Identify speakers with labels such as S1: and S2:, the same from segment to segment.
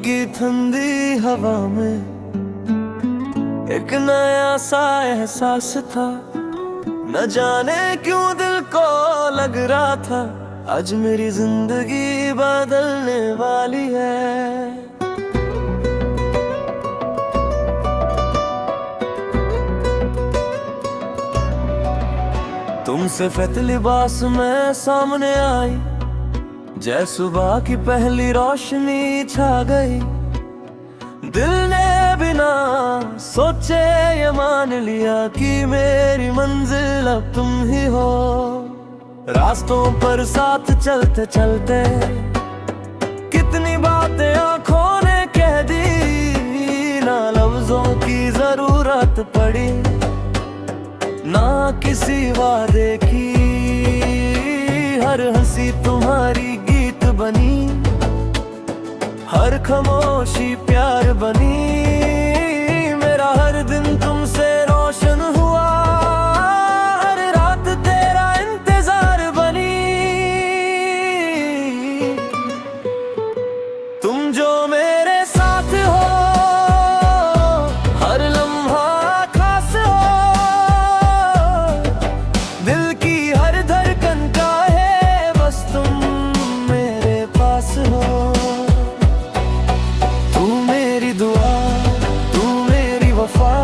S1: की ठंडी हवा में एक नया सा एहसास था। न जाने क्यों दिल को लग रहा था आज मेरी जिंदगी बदलने वाली है। तुम सफेद लिबास में सामने आई, जय सुबह की पहली रोशनी छा गई। दिल ने बिना सोचे ये मान लिया कि मेरी मंजिल अब तुम ही हो। रास्तों पर साथ चलते चलते कितनी बातें आंखों ने कह दी, ना लफ्जों की जरूरत पड़ी ना किसी वादे की। हर हंसी तुम्हारी गीत बनी, हर खामोशी प्यार बनी। मेरा हर दिन तुमसे रोशन हुआ, हर रात तेरा इंतजार बनी। तुम जो मेरे साथ हो, हर लम्हा खास हो। दिल की हर धड़कन का है बस तुम मेरे पास हो। तू मेरी दुआ, तू मेरी वफा,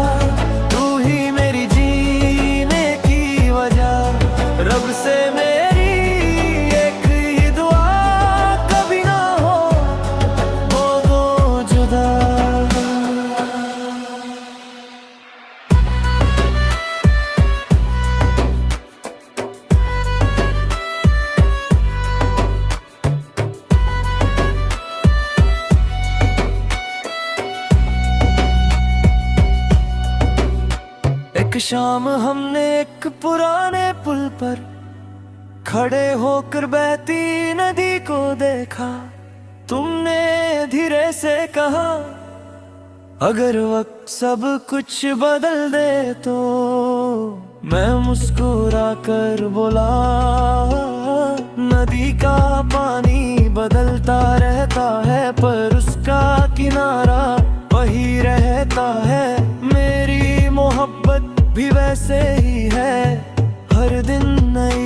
S1: तू ही मेरी जीने की वजह। रब से मेरी एक ही दुआ, कभी ना हो वो दो जुदा। एक शाम हमने एक पुराने पुल पर खड़े होकर बहती नदी को देखा। तुमने धीरे से कहा, अगर वक्त सब कुछ बदल दे तो। मैं मुस्कुरा कर बोला, नदी का पानी बदलता रहता है पर उसका किनारा वही रहता है। मेरी मोहब्बत भी वैसे ही है, हर दिन नई,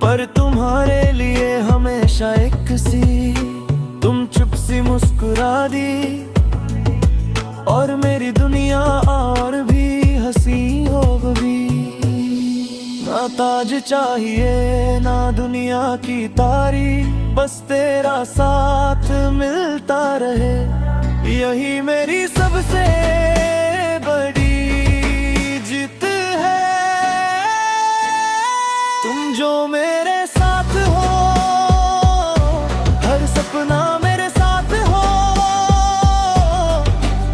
S1: पर तुम्हारे लिए हमेशा एक सी। तुम चुप सी मुस्कुरा दी और मेरी दुनिया और भी हंसी हो गई। ना ताज चाहिए ना दुनिया की तारीफ, बस तेरा साथ मिलता रहे, यही मेरी सबसे बड़ी जीत है। तुम जो मेरे साथ हो, हर सपना मेरे साथ हो।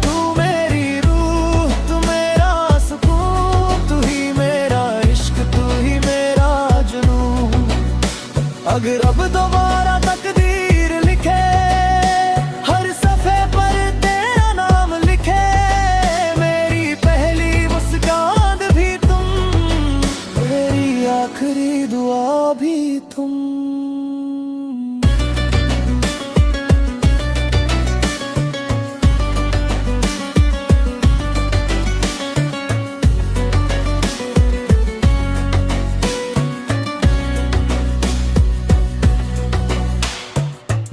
S1: तू मेरी रूह, तू मेरा सुकून, तू ही मेरा इश्क, तू ही मेरा जुनून। अगर अब दोबारा तकदीर लिखे, हर सफे पर तेरा नाम लिखे। मेरी पहली मुस्कान भी तुम, मेरी आखिरी दुआ भी तुम।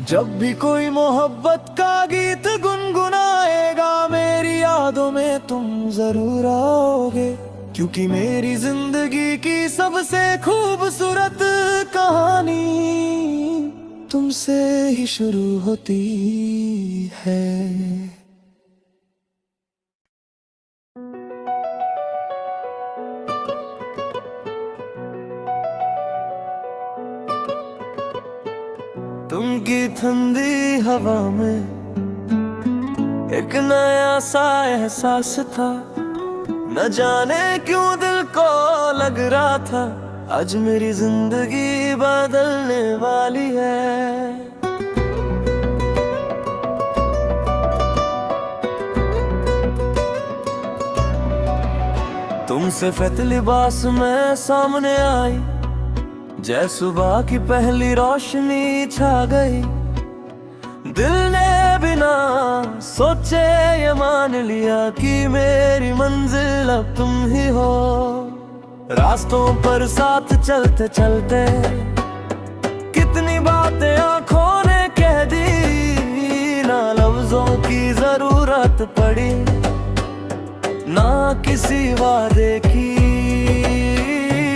S1: जब भी कोई मोहब्बत का गीत गुनगुनाएगा, मेरी यादों में तुम जरूर आओगे। क्योंकि मेरी जिंदगी की सबसे खूबसूरत कहानी तुमसे ही शुरू होती है। तुम की ठंडी हवा में एक नया सा एहसास था। न जाने क्यों दिल को लग रहा था आज मेरी जिंदगी बदलने वाली है। तुम सफेद लिबास में सामने आई, जय सुबह की पहली रोशनी छा गई। दिल ने बिना सोचे ये मान लिया कि मेरी मंजिल अब तुम ही हो। रास्तों पर साथ चलते चलते कितनी बातें आंखों ने कह दी, ना लफ्जों की जरूरत पड़ी, ना किसी वादे की।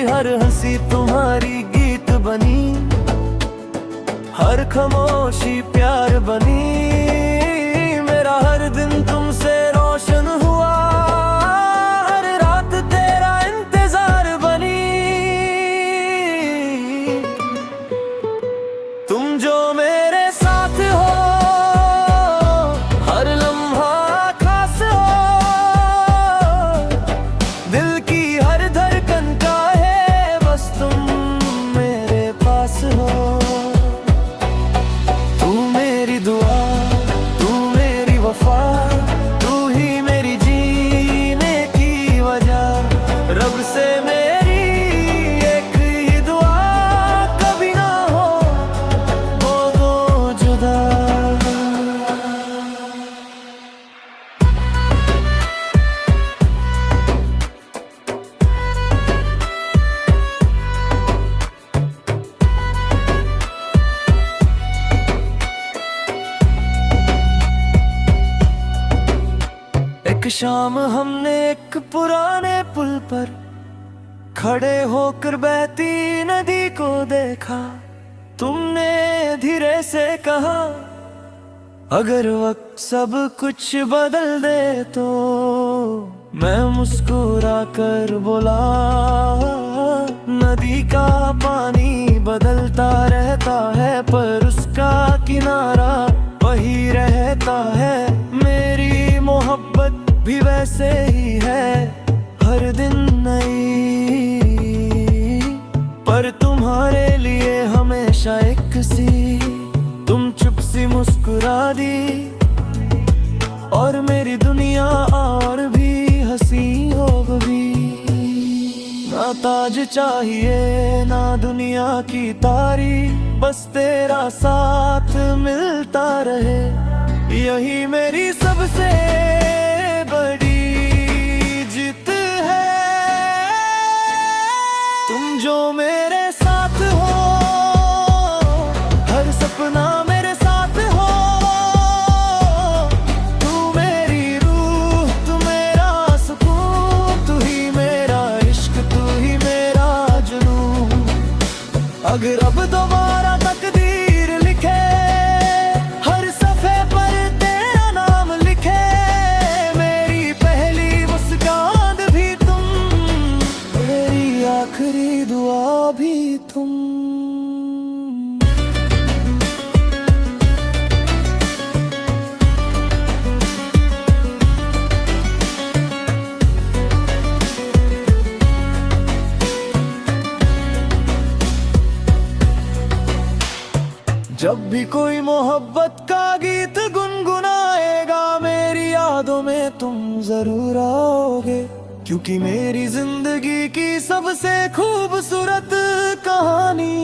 S1: हर हंसी तुम्हारी गीत बनी, हर खामोशी प्यार बनी। मेरा हर दिन तुमसे रोशन हुआ, हर रात तेरा इंतजार बनी। तुम जो मेरे साथ हो, हर लम्हा खास हो। दिल की हर धड़कन का है बस तुम मेरे पास हो। तू मेरी दुआ, तू मेरी वफा, तू ही मेरी जीने की वजह। रब से मेरी एक ही दुआ, कभी ना हो वो दो जुदा। एक शाम हमने एक पुराने पुल पर खड़े होकर बहती नदी को देखा। तुमने धीरे से कहा, अगर वक्त सब कुछ बदल दे तो। मैं मुस्कुरा कर बोला, नदी का पानी बदलता रहता है पर उसका किनारा वही रहता है। मेरी मोहब्बत भी वैसे ही है, हर दिन नई, पर तुम्हारे लिए हमेशा एक सी। तुम चुप सी मुस्कुरा दी और मेरी दुनिया और भी हंसी हो गई। ना ताज चाहिए ना दुनिया की तारीफ, बस तेरा साथ मिलता रहे, यही मेरी सबसे बड़ी जीत है। तुम जो मेरे साथ हो, हर सपना मेरे साथ हो। तू मेरी रूह, तू मेरा सुकून, तू ही मेरा इश्क, तू ही मेरा जुनून। अगर अब दोबारा तकदीर लिखे, हर सफ़े पर तेरा नाम लिखे, मेरी पहली मुस्कान भी तुम, मेरी आखिरी दुआ भी तुम। जब भी कोई मोहब्बत का गीत गुनगुनाएगा, मेरी यादों में तुम जरूर आओगे, क्योंकि मेरी जिंदगी की सबसे खूबसूरत कहानी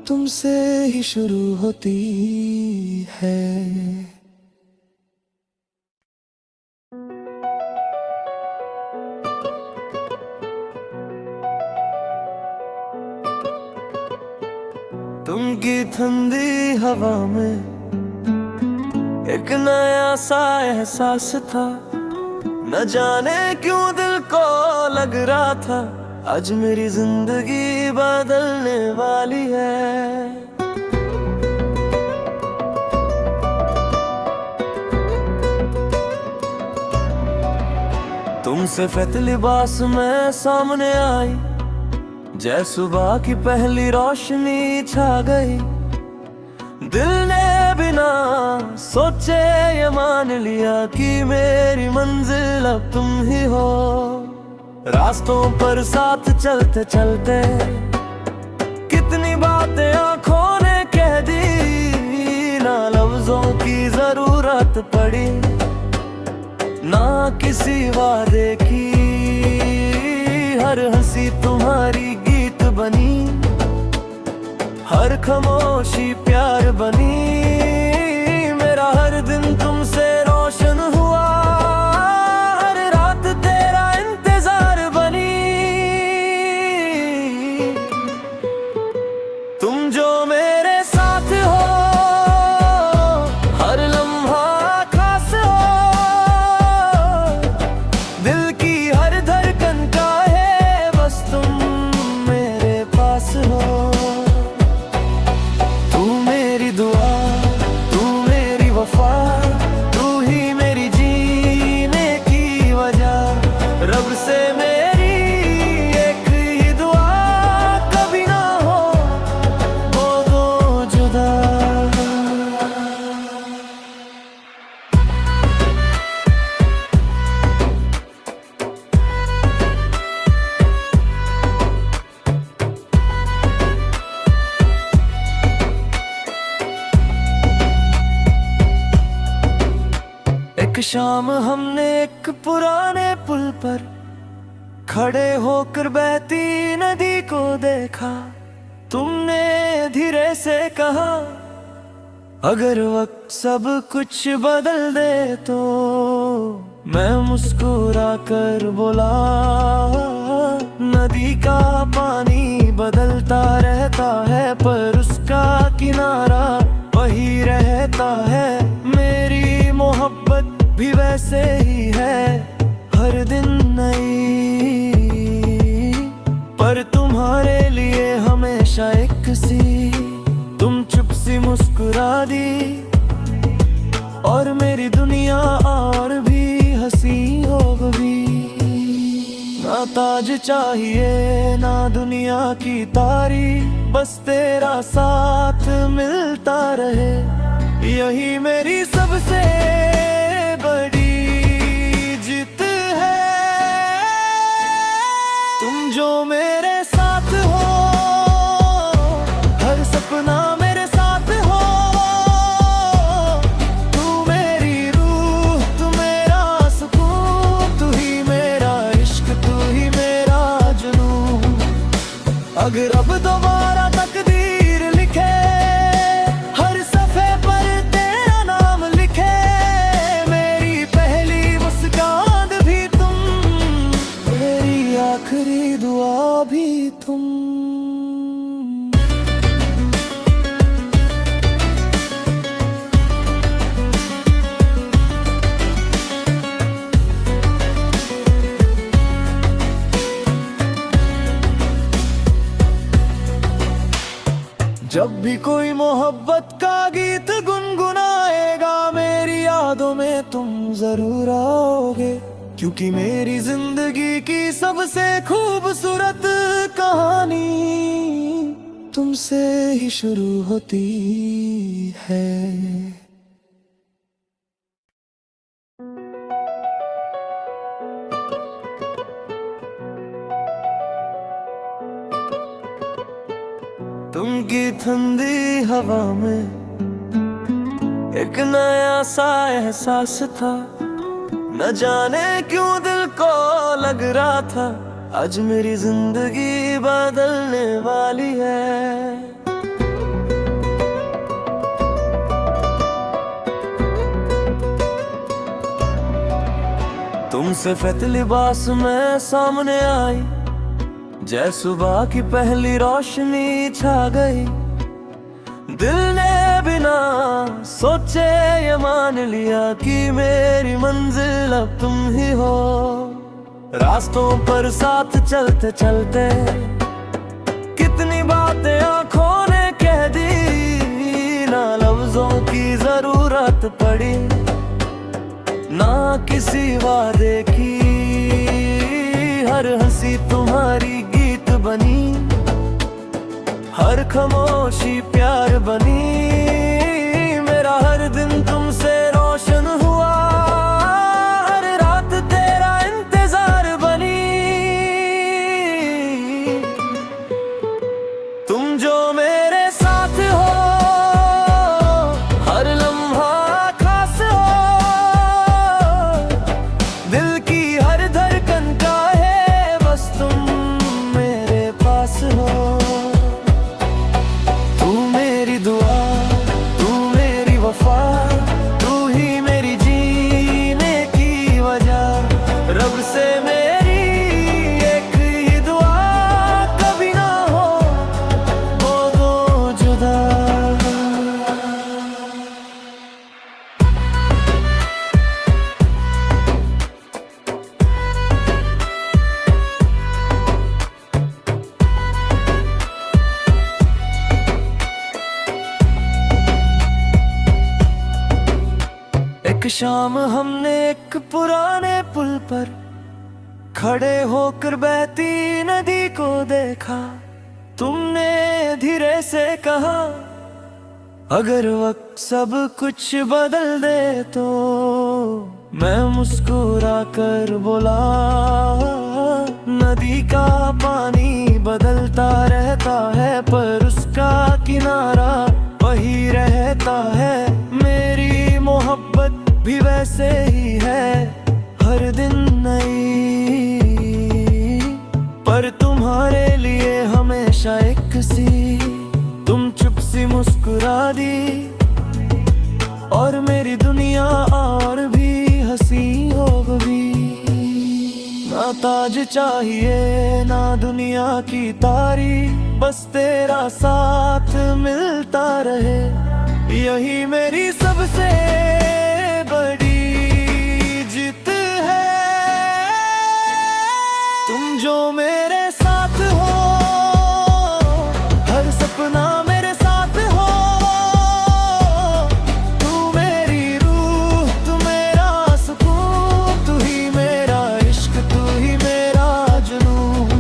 S1: तुमसे ही शुरू होती है। तुमकी ठंडी हवा में एक नया सा एहसास था, न जाने क्यों दिल को लग रहा था आज मेरी जिंदगी बदलने वाली है। तुम सफेद लिबास में सामने आई, जय सुबह की पहली रोशनी छा गई। दिल ने बिना सोचे ये मान लिया कि मेरी मंजिल अब तुम ही हो। रास्तों पर साथ चलते चलते कितनी बातें आंखों ने कह दी, ना लफ्जों की जरूरत पड़ी, ना किसी वादे की। हर हंसी तुम्हारी गीत बनी, हर खामोशी प्यार बनी। शाम हमने एक पुराने पुल पर खड़े होकर बहती नदी को देखा। तुमने धीरे से कहा, अगर वक्त सब कुछ बदल दे तो। मैं मुस्कुरा कर बोला, नदी का पानी बदलता रहता है पर उसका किनारा वही रहता है। मेरी मोहब्बत भी वैसे ही है, हर दिन नई, पर तुम्हारे लिए हमेशा एक सी। तुम चुप सी मुस्कुरा दी और मेरी दुनिया और भी हंसी हो गई। ना ताज चाहिए ना दुनिया की तारीफ, बस तेरा साथ मिलता रहे, यही मेरी सबसे बड़ी जीत है। तुम जो मेरे साथ हो, हर सपना मेरे साथ हो। तू मेरी रूह, तू मेरा सुकून, तू ही मेरा इश्क, तू ही मेरा जुनून। अगर अब दोबारा तकदीर लिखे, हर सफ़े पर तेरा नाम लिखे, मेरी पहली मुस्कान भी तुम, मेरी आखिरी दुआ भी तुम। जब भी कोई मोहब्बत का गीत गुनगुनाएगा, मेरी यादों में तुम जरूर आओगे, क्योंकि मेरी जिंदगी की सबसे खूबसूरत कहानी तुमसे ही शुरू होती है। तुमकी ठंडी हवा में एक नया सा एहसास था, न जाने क्यों दिल को लग रहा था आज मेरी जिंदगी बदलने वाली है। तुम सफेद लिबास में सामने आई, जय सुबह की पहली रोशनी छा गई। दिल ने बिना सोचे ये मान लिया कि मेरी मंजिल अब तुम ही हो। रास्तों पर साथ चलते चलते कितनी बातें आंखों ने कह दी, ना लफ्जों की जरूरत पड़ी ना किसी वादे की। हर हंसी तुम्हारी गीत बनी, हर खामोशी प्यार बनी। मेरा हर दिन तुमसे रोशन हुआ, हर रात तेरा इंतजार बनी। तुम जो मेरे साथ हो, हर लम्हा खास हो, दिल की हर धड़कन का है बस तुम मेरे पास हो। एक शाम हमने एक पुराने पुल पर खड़े होकर बहती नदी को देखा। तुमने धीरे से कहा, अगर वक्त सब कुछ बदल दे तो। मैं मुस्कुरा कर बोला, नदी का पानी बदलता रहता है पर उसका किनारा वही रहता है। मेरी मोहब्बत भी वैसे ही है। नई, पर तुम्हारे लिए हमेशा एक सी। तुम चुप सी मुस्कुरा दी और मेरी दुनिया और भी हंसी हो गई। ना ताज चाहिए ना दुनिया की तारीफ, बस तेरा साथ मिलता रहे, यही मेरी सबसे बड़ी जीत है। तुम जो मेरे साथ हो, हर सपना मेरे साथ हो, तू मेरी रूह, तू मेरा सुकून, तू ही मेरा इश्क, तू ही मेरा जुनून।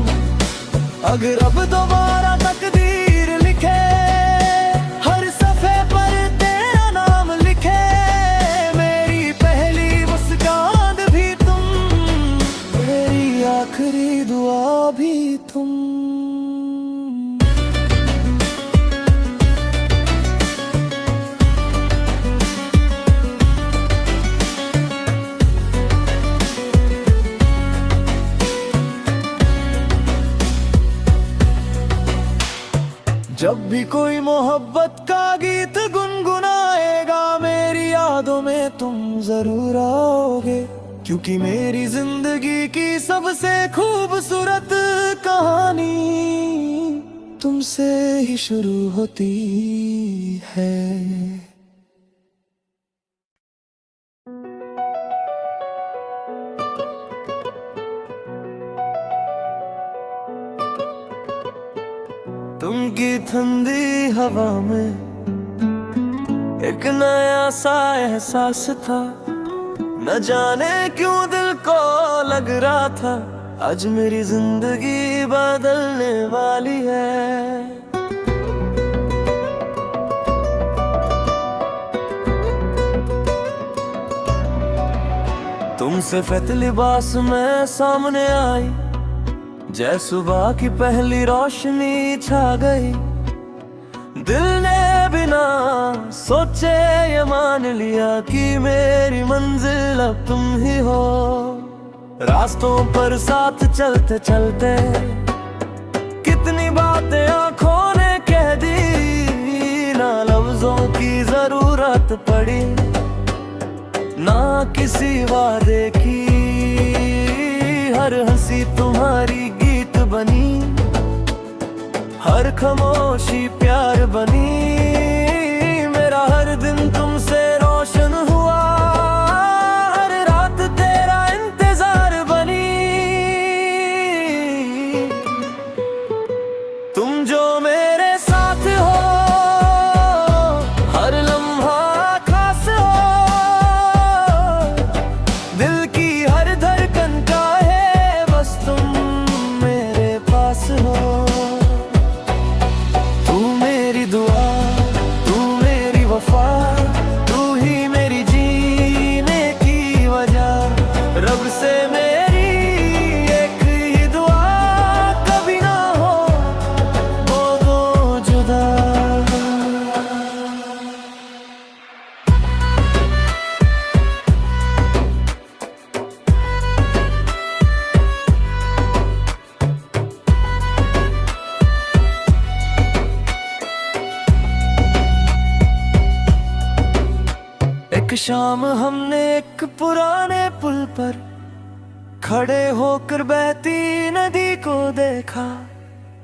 S1: अगर अब दोबारा तकदीर लिखे, हर सफ़े पर तेरा नाम लिखे, मेरी पहली मुस्कान भी तुम, मेरी आखिरी दुआ भी तुम। जब भी कोई मोहब्बत का गीत गुनगुनाएगा, मेरी यादों में तुम जरूर आओगे, क्योंकि मेरी जिंदगी की सबसे खूबसूरत कहानी तुमसे ही शुरू होती है। तुम की ठंडी हवा में एक नया सा एहसास था, न जाने क्यों दिल को लग रहा था आज मेरी जिंदगी बदलने वाली है। तुम सफेद लिबास में सामने आई, जय सुबह की पहली रोशनी छा गई, दिल ने बिना सोचे ये मान लिया कि मेरी मंजिल अब तुम ही हो। रास्तों पर साथ चलते चलते कितनी बातें आंखों ने कह दी, ना लफ्जों की जरूरत पड़ी ना किसी वादे की, हर हंसी तुम्हारी गीत बनी, हर खामोशी प्यार बनी, मेरा हर दिन तुमसे रोशन हुआ, हर रात तेरा इंतजार बनी। तुम जो मेरे साथ हो, हर लम्हा खास हो, दिल की हर धड़कन का है बस तुम मेरे पास हो। तू मेरी दुआ, तू मेरी वफा, तू ही मेरी जीने की वजह, रब से मेरी एक ही दुआ, कभी ना हो वो दो जुदा। एक शाम हमने एक पुराने पुल पर खड़े होकर बहती नदी को देखा,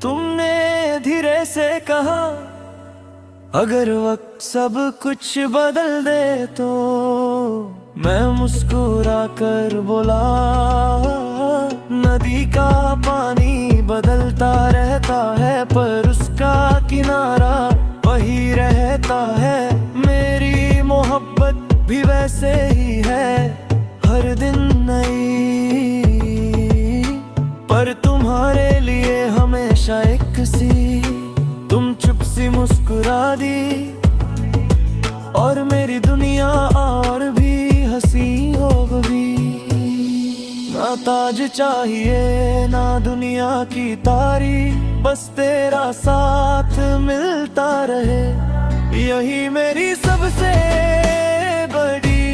S1: तुमने धीरे से कहा अगर वक्त सब कुछ बदल दे तो, मैं मुस्कुरा कर बोला नदी का पानी बदलता रहता है पर उसका किनारा वही रहता है, मेरी मोहब्बत भी वैसे ही है हर दिन नई, पर तुम्हारे लिए हमेशा एक सी। तुम चुप सी मुस्कुरा दी और मेरी दुनिया और भी हंसी हो गई। ना ताज चाहिए ना दुनिया की तारीफ, बस तेरा साथ मिलता रहे, यही मेरी सबसे बड़ी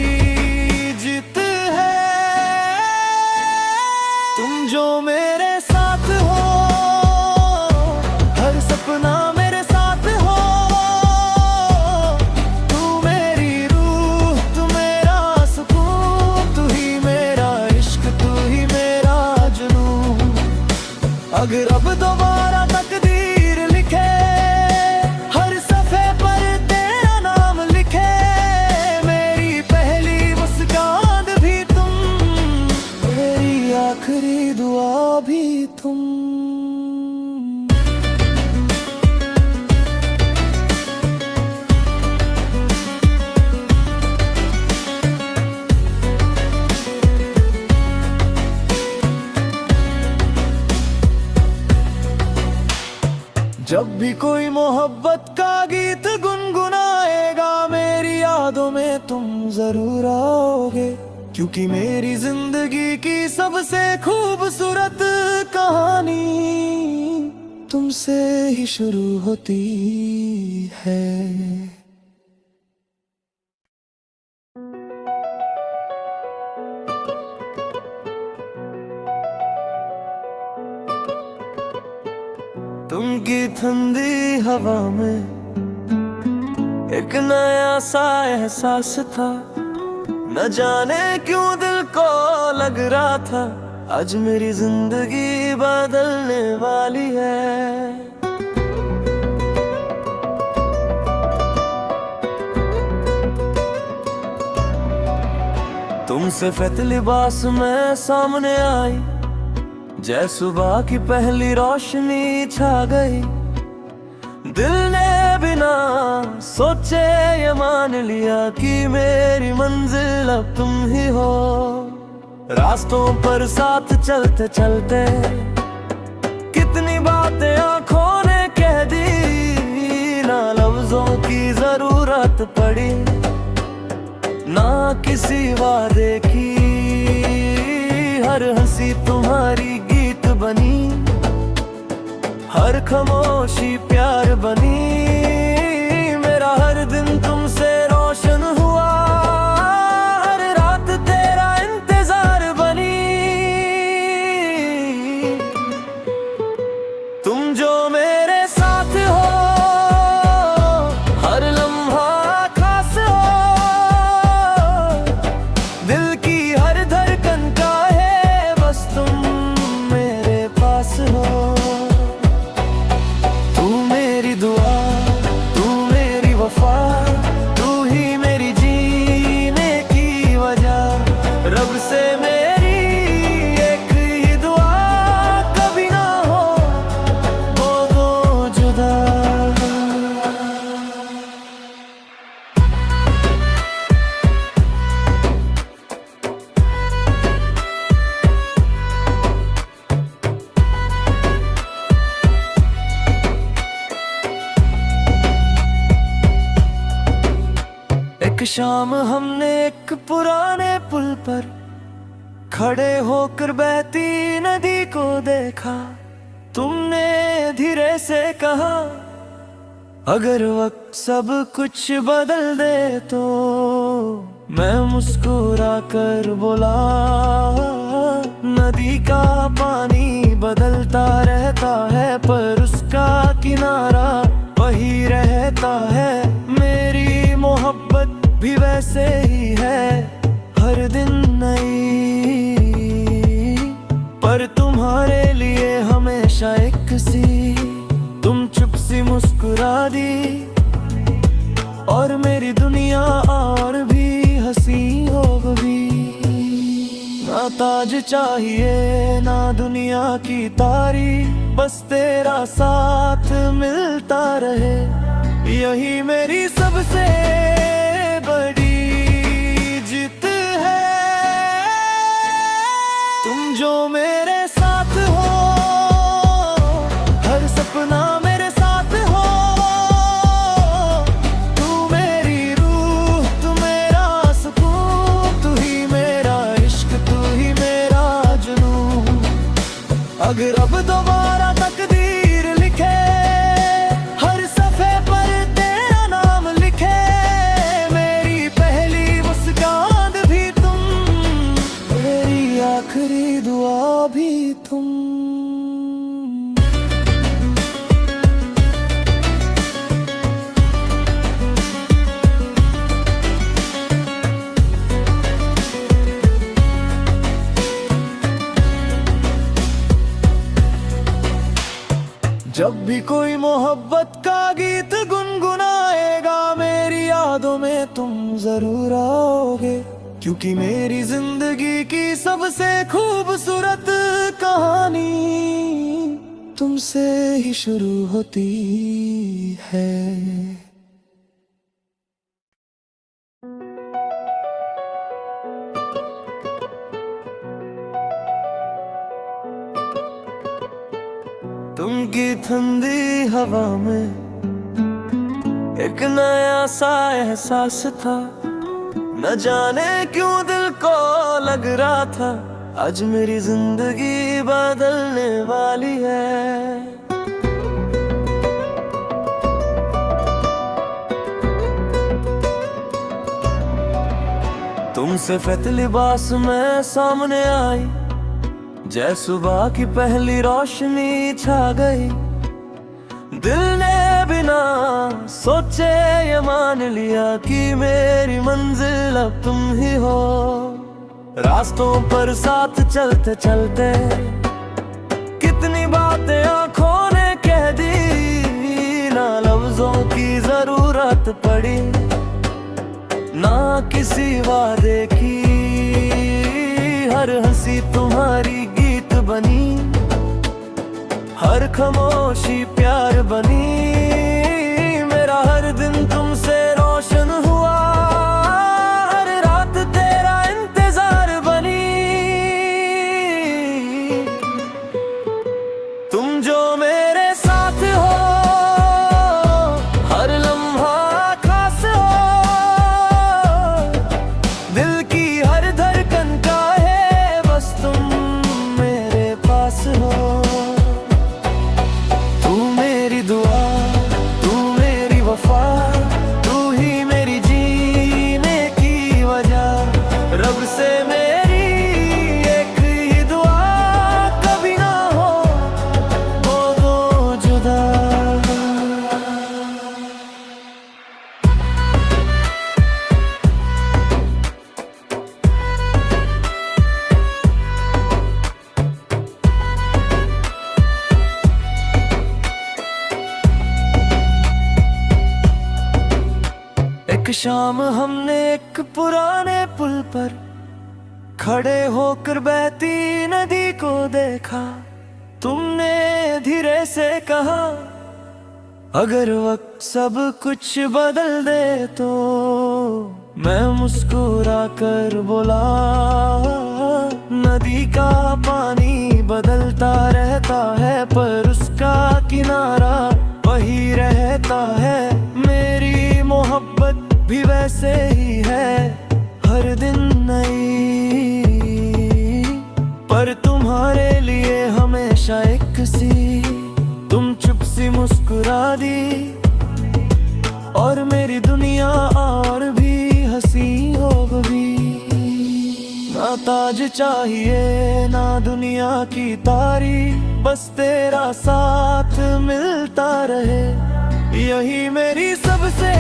S1: जीत है। जो मेरे साथ हो, हर सपना मेरे साथ हो। तू मेरी रूह, तू मेरा सुकून, तू ही मेरा इश्क, तू ही मेरा जुनून। अगर अब दोबारा तकदीर लिखे, हर सफ़े पर तेरा नाम लिखे, मेरी पहली मुस्कान भी तुम, मेरी आखिरी दुआ भी तुम। जब भी कोई मोहब्बत का गीत गुनगुनाएगा, मेरी यादों में तुम जरूर आओगे, क्योंकि मेरी जिंदगी की सबसे खूबसूरत कहानी तुमसे ही शुरू होती है। तुम की ठंडी हवा में एक नया सा एहसास था, न जाने क्यों दिल को लग रहा था आज मेरी जिंदगी बदलने वाली है। तुम सफेद लिबास में सामने आई, जय सुबह की पहली रोशनी छा गई। दिल ने बिना सोचे ये मान लिया कि मेरी मंजिल अब तुम ही हो। रास्तों पर साथ चलते चलते कितनी बातें आंखों ने कह दी, ना लफ्जों की जरूरत पड़ी, ना किसी वादे की। हर हंसी तुम्हारी गीत बनी, हर खामोशी प्यार बनी। मेरा हर दिन तुमसे रोशन हुआ, हर रात तेरा इंतजार बनी। तुम जो मेरे साथ हो, हर लम्हा खास हो, दिल की हर धड़कन का है बस तुम मेरे पास हो। तू मेरी दुआ, तू मेरी वफा, तू ही मेरी जीने की वजह। रब से मेरी एक ही दुआ, कभी ना हो वो दो जुदा। एक शाम हमने एक पुराने पुल पर खड़े होकर बहती नदी को देखा। तुमने धीरे से कहा, अगर वक्त सब कुछ बदल दे तो। मैं मुस्कुरा कर बोला, नदी का पानी बदलता रहता है, पर उसका किनारा वही रहता है। मेरी मोहब्बत भी वैसे ही है, हर दिन नई, पर तुम्हारे लिए हमेशा एक सी। तुम चुप सी मुस्कुरा दी, और मेरी दुनिया और भी हंसी हो गई। ना ताज चाहिए ना दुनिया की तारीफ, बस तेरा साथ मिलता रहे, यही मेरी सबसे बड़ी जीत है। तुम जो मेरे साथ हो, हर सपना मेरे साथ हो। तू मेरी रूह, तू मेरा सुकून, तू ही मेरा इश्क, तू ही मेरा जुनून। अगर अब दोबारा तकदीर लिखे, हर सफ़े पर तेरा नाम लिखे, मेरी पहली मुस्कान भी तुम, मेरी आखिरी दुआ भी तुम। जब भी कोई मोहब्बत का गीत गुनगुनाएगा, मेरी यादों में तुम जरूर आओगे, क्योंकि मेरी जिंदगी की सबसे खूबसूरत कहानी तुमसे ही शुरू होती है। तुम की ठंडी हवा में एक नया सा एहसास था, न जाने क्यों दिल को लग रहा था आज मेरी जिंदगी बदलने वाली है। तुम सफेद लिबास में सामने आई, जय सुबह की पहली रोशनी छा गई। दिल ने बिना सोचे ये मान लिया कि मेरी मंजिल अब तुम ही हो। रास्तों पर साथ चलते चलते कितनी बातें आंखों ने कह दी, ना लफ्जों की जरूरत पड़ी, ना किसी वादे की। हर हंसी तुम्हारी गीत बनी, हर खामोशी प्यार बनी। मेरा हर दिन तुमसे रोशन हुआ, हर रात तेरा इंतजार बनी। तुम जो मेरे साथ हो, हर लम्हा खास हो, दिल की हर धड़कन का है बस तुम मेरे पास हो। एक शाम हमने एक पुराने पुल पर खड़े होकर बहती नदी को देखा। तुमने धीरे से कहा, अगर वक्त सब कुछ बदल दे तो। मैं मुस्कुरा कर बोला, नदी का पानी बदलता रहता है पर उसका किनारा वही रहता है। मेरी मोहब्बत भी वैसे ही है, हर दिन नई, पर तुम्हारे लिए हमेशा एक सी। तुम चुप सी मुस्कुरा दी और मेरी दुनिया और भी हंसी हो गई। ना ताज चाहिए ना दुनिया की तारीफ, बस तेरा साथ मिलता रहे, यही मेरी सबसे